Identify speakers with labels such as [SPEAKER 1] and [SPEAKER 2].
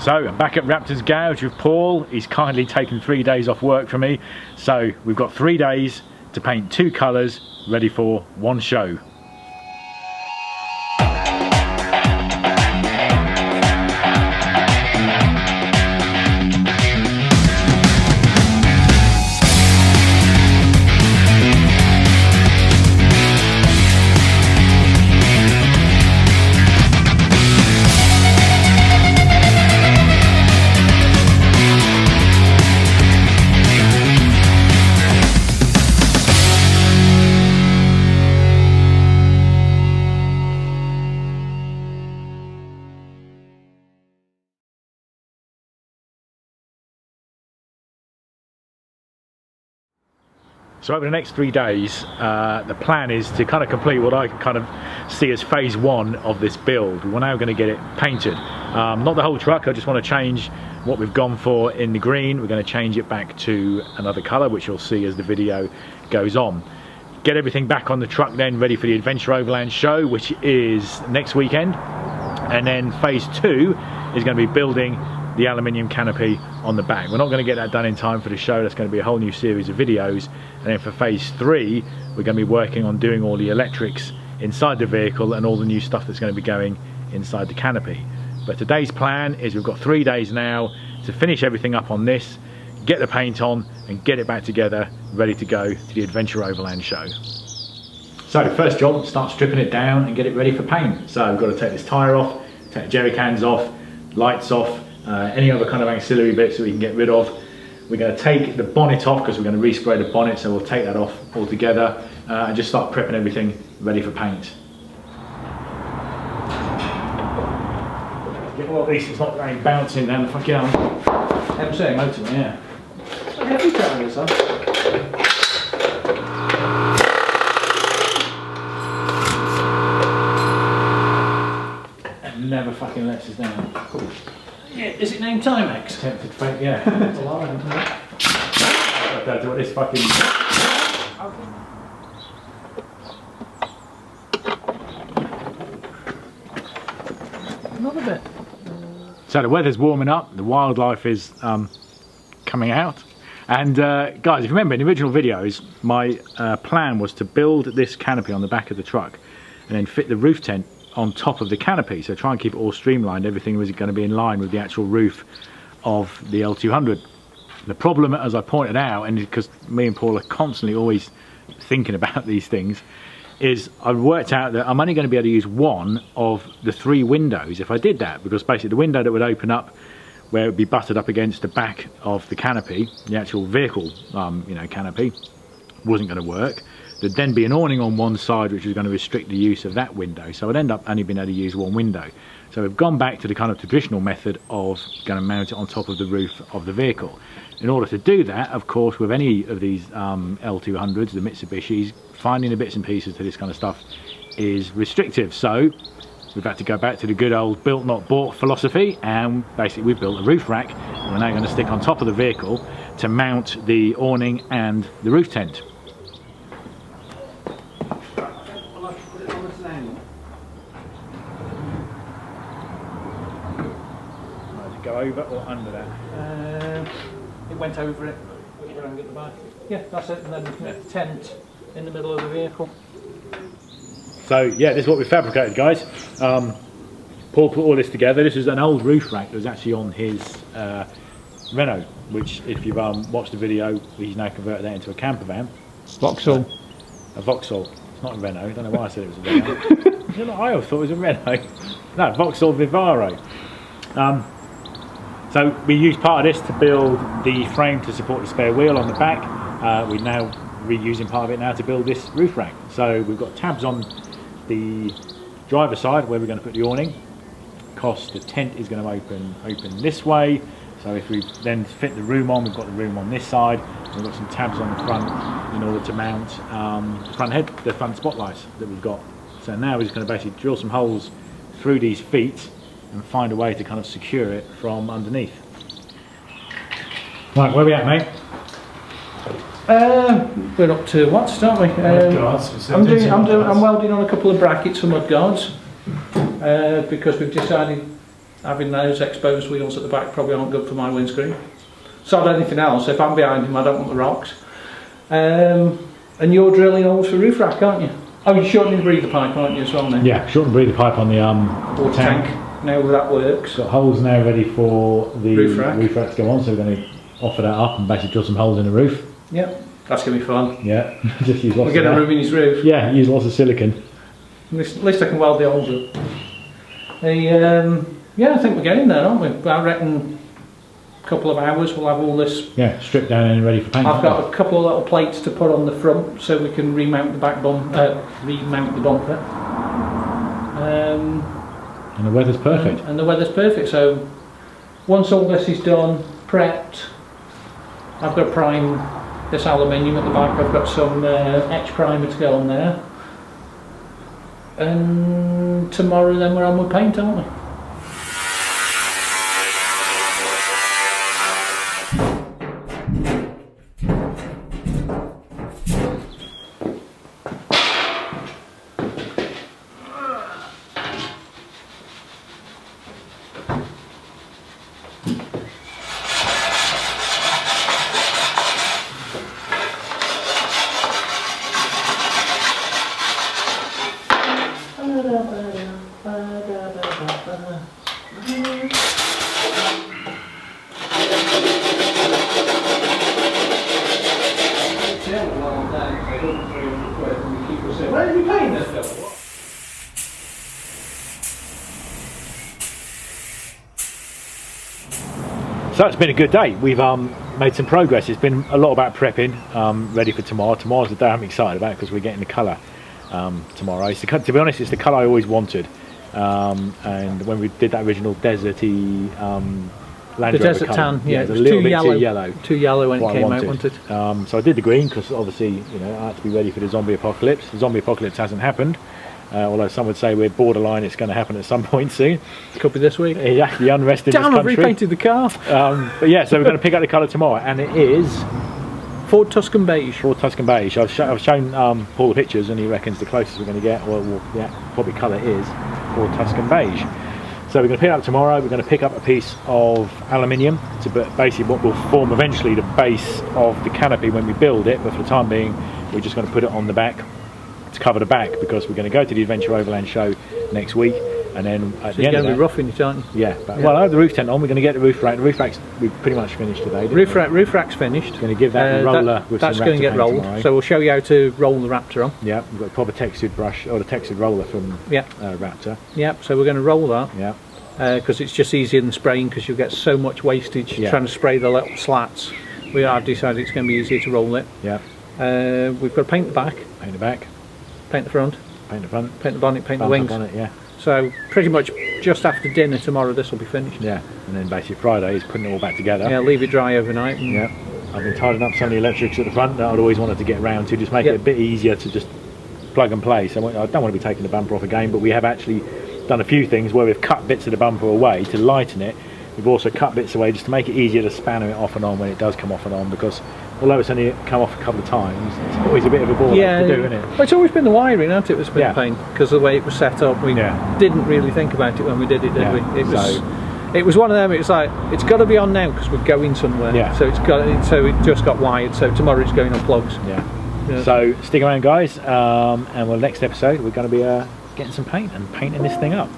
[SPEAKER 1] So I'm back at Raptor's garage with Paul. He's kindly taken 3 days off work from me. So we've got 3 days to paint 2 colours, ready for one show. So over the next 3 days, the plan is to kind of complete what I kind of see as phase 1 of this build. We're now going to get it painted. Not the whole truck, I just want to change what we've gone for in the green. We're going to change it back to another colour, which you'll see as the video goes on. Get everything back on the truck then, ready for the Adventure Overland show, which is next weekend. And then phase 2 is going to be building the aluminium canopy on the back. We're not going to get that done in time for the show. That's going to be a whole new series of videos. And then for phase 3, we're going to be working on doing all the electrics inside the vehicle and all the new stuff that's going to be going inside the canopy. But today's plan is we've got 3 days now to finish everything up on this, get the paint on and get it back together, ready to go to the Adventure Overland show. So the first job, start stripping it down and get it ready for paint. So we've got to take this tyre off, take the jerry cans off, lights off, any other kind of ancillary bits that we can get rid of. We're going to take the bonnet off because we're going to respray the bonnet, so we'll take that off altogether and just start prepping everything ready for paint. Get all these, it's not very bouncing down the fucking MC motorway, yeah. So heavy carrying this up. And never fucking lets us down. Cool. Yeah, is it named Timex? Tempted fate, yeah. It's a lie, isn't it? I don't know what this fucking... Another bit. So the weather's warming up, the wildlife is coming out. And guys, if you remember in the original videos, my plan was to build this canopy on the back of the truck and then fit the roof tent on top of the canopy, so try and keep it all streamlined. Everything was going to be in line with the actual roof of the L200. The problem, as I pointed out, and because me and Paul are constantly always thinking about these things, is I've worked out that I'm only going to be able to use one of the 3 windows if I did that, because basically the window that would open up where it would be butted up against the back of the canopy, the actual vehicle canopy, wasn't going to work. There'd then be an awning on one side which was going to restrict the use of that window, so I'd end up only being able to use one window. So we've gone back to the kind of traditional method of going to mount it on top of the roof of the vehicle. In order to do that, of course, with any of these L200s, the Mitsubishis, finding the bits and pieces to this kind of stuff is restrictive. So we've had to go back to the good old built not bought philosophy, and basically we've built a roof rack and we're now going to stick on top of the vehicle to mount the awning and the roof tent. Go over or under that?
[SPEAKER 2] It went over it. Around at the back. Yeah, that's it. And then we can get the tent in the middle of the vehicle.
[SPEAKER 1] So yeah, this is what we fabricated, guys. Paul put all this together. This is an old roof rack that was actually on his Renault, which if you've watched the video, he's now converted that into a camper van.
[SPEAKER 2] Vauxhall.
[SPEAKER 1] A Vauxhall. It's not a Renault. I don't know why I said it was a Renault. I always thought it was a Renault. No, Vauxhall Vivaro. So we used part of this to build the frame to support the spare wheel on the back. We're now reusing part of it now to build this roof rack. So we've got tabs on the driver's side where we're going to put the awning. The tent is going to open this way. So if we then fit the room on, we've got the room on this side. We've got some tabs on the front in order to mount the front spotlights that we've got. So now we're just going to basically drill some holes through these feet and find a way to kind of secure it from underneath. Right, where are we at, mate?
[SPEAKER 2] We're up to watts, aren't we? I'm welding on a couple of brackets for mudguards because we've decided having those exposed wheels at the back probably aren't good for my windscreen. Sod anything else, if I'm behind him I don't want the rocks. And you're drilling holes for roof rack, aren't you? Oh, you're shortening the breather pipe, aren't you, as well now?
[SPEAKER 1] Yeah, shorten the breather pipe on the
[SPEAKER 2] water tank. Now that works.
[SPEAKER 1] Got holes now ready for the
[SPEAKER 2] roof rack
[SPEAKER 1] to go on, so we're going to offer that up and basically drill some holes in the roof.
[SPEAKER 2] Yep, that's going to be fun.
[SPEAKER 1] Yeah, just use lots
[SPEAKER 2] We're going to ruin his roof.
[SPEAKER 1] Yeah, use lots of silicon.
[SPEAKER 2] At least I can weld the holes up. Yeah, I think we're getting there, aren't we? I reckon a couple of hours we'll have all this.
[SPEAKER 1] Yeah, stripped down and ready for paint.
[SPEAKER 2] I've got a couple of little plates to put on the front so we can remount the remount the bumper.
[SPEAKER 1] And the weather's perfect.
[SPEAKER 2] And the weather's perfect. So once all this is done, prepped, I've got to prime this aluminium at the back. I've got some etch primer to go on there. And tomorrow then we're on with paint, aren't we? Where are you paying this bill?
[SPEAKER 1] So it's been a good day. We've made some progress. It's been a lot about prepping, ready for tomorrow. Tomorrow's the day I'm excited about because we're getting the colour tomorrow. It's to be honest, it's the colour I always wanted. And when we did that original deserty Land Rover
[SPEAKER 2] desert
[SPEAKER 1] colour,
[SPEAKER 2] tan, yeah,
[SPEAKER 1] it was a little bit too yellow.
[SPEAKER 2] Too yellow when it came out, wasn't it?
[SPEAKER 1] So I did the green because obviously, you know, I had to be ready for the zombie apocalypse. The zombie apocalypse hasn't happened, although some would say we're borderline. It's going to happen at some point soon.
[SPEAKER 2] Could be this week.
[SPEAKER 1] Yeah, the unrest in this
[SPEAKER 2] Damn, I've
[SPEAKER 1] country.
[SPEAKER 2] repainted the car.
[SPEAKER 1] But yeah, so we're going to pick out the colour tomorrow, and it is
[SPEAKER 2] Ford Tuscan Beige.
[SPEAKER 1] Ford Tuscan Beige. I've shown Paul the pictures, and he reckons the closest we're going to get, or yeah, probably colour is Ford Tuscan Beige. So we're going to pick it up tomorrow. We're going to pick up a piece of aluminium to basically what will form eventually the base of the canopy when we build it, but for the time being we're just going to put it on the back to cover the back, because we're going to go to the Adventure Overland show next week, and then at the end of that,
[SPEAKER 2] be roughing it, aren't you?
[SPEAKER 1] Yeah, but, well, I have the roof tent on. We're going to get the roof rack. The roof rack's we've pretty much finished today.
[SPEAKER 2] Roof rack's finished.
[SPEAKER 1] Going to give that roller with
[SPEAKER 2] that's
[SPEAKER 1] some
[SPEAKER 2] going to get rolled.
[SPEAKER 1] tomorrow.
[SPEAKER 2] So we'll show you how to roll the Raptor on.
[SPEAKER 1] Yeah, we've got a proper textured brush, or the textured roller from Raptor.
[SPEAKER 2] Yeah, so we're going to roll that.
[SPEAKER 1] Yeah.
[SPEAKER 2] Because it's just easier than spraying, because you'll get so much wastage trying to spray the little slats. I've decided it's going to be easier to roll it.
[SPEAKER 1] Yeah.
[SPEAKER 2] We've got to paint the back.
[SPEAKER 1] Paint the back.
[SPEAKER 2] Paint the front.
[SPEAKER 1] Paint the front.
[SPEAKER 2] Paint the bonnet, paint the wings.
[SPEAKER 1] Bonnet, yeah.
[SPEAKER 2] So pretty much just after dinner tomorrow this will be finished.
[SPEAKER 1] Yeah, and then basically Friday is putting it all back together.
[SPEAKER 2] Yeah, leave it dry overnight. And
[SPEAKER 1] yeah. I've been tidying up some of the electrics at the front that I'd always wanted to get around to, just make it a bit easier to just plug and play. So I don't want to be taking the bumper off again, but we have actually done a few things where we've cut bits of the bumper away to lighten it. We've also cut bits away just to make it easier to span it off and on when it does come off and on, because although it's only come off a couple of times, it's always a bit of a ball to do, isn't it?
[SPEAKER 2] Well, it's always been the wiring, hasn't it? It's been a pain, because of the way it was set up. We didn't really think about it when we did it, did we? It was one of them. It's like, it's got to be on now because we're going somewhere. Yeah. So it just got wired. So tomorrow it's going on plugs.
[SPEAKER 1] Yeah. So stick around, guys, and next episode we're going to be getting some paint and painting this thing up.